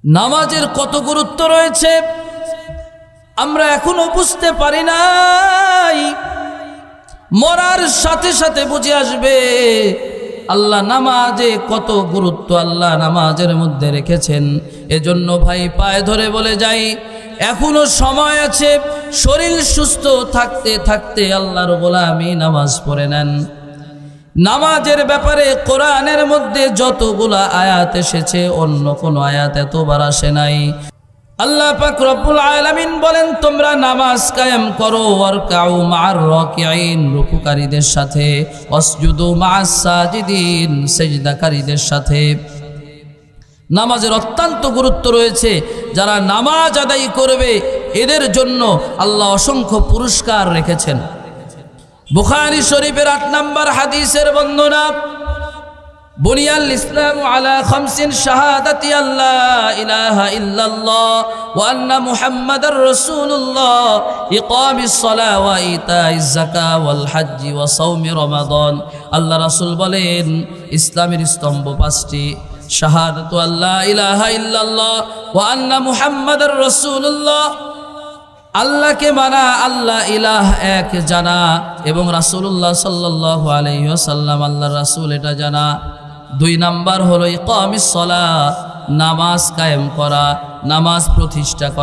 নামাজের কত গুরুত্ব রয়েছে আমরা এখনো বুঝতে পারি নাই। মরার সাথে সাথে বুঝে আসবে আল্লাহ নামাজে কত গুরুত্ব আল্লাহ নামাজের মধ্যে রেখেছেন। এজন্য ভাই পায়ে ধরে বলে যাই, এখনো সময় আছে। শরীর সুস্থ থাকতে থাকতে আল্লাহর গোলামি নামাজ পড়ে নেন। নামাজের ব্যাপারে কোরআনের মধ্যে যতগুলা আয়াত এসেছে অন্য কোনো আয়াত এতবার আসে নাই। আল্লাহ পাক রব্বুল আলামিন বলেন, তোমরা নামাজ কায়েম করো, ওয়ারকাউ মা'আর রাকিঈন, রুকুকারীদের সাথে, ওয়াসজুদু মা'আস সাজিদিন, সিজদাকারীদের সাথে। নামাজের অত্যন্ত গুরুত্ব রয়েছে। যারা নামাজ আদায় করবে এদের জন্য আল্লাহ অসংখ্য পুরস্কার রেখেছেন। বুখারী শরীফের ৮ নম্বর হাদিসের বর্ণনা, বুনিয়াল ইসলাম আলা খামসিন শাহাদাতি আল্লা ইলাহা ইল্লাল্লাহ ওয়া আন্না মুহাম্মাদার রাসূলুল্লাহ, ইকামিস সালাহ ওয়া ইতাইজ যাকাত ওয়াল হজ্জ ওয়া সাওমি রমাদান। আল্লাহ রাসূল বলেন, ইসলামের স্তম্ভ ৫টি, শাহাদাতু আল্লা ইলাহা ইল্লাল্লাহ ওয়া আন্না মুহাম্মাদার রাসূলুল্লাহ, আল্লাহকে মানা, আল্লাহ ইলাহ এক জানা, এবং রাসূলুল্লাহ সাল্লাল্লাহু আলাইহি ওয়াসাল্লাম আল্লাহর রাসূল এটা জানা। ২ নাম্বার হলো ইকামিস সালাহ, নামাজ কায়েম করা, নামাজ প্রতিষ্ঠা করা।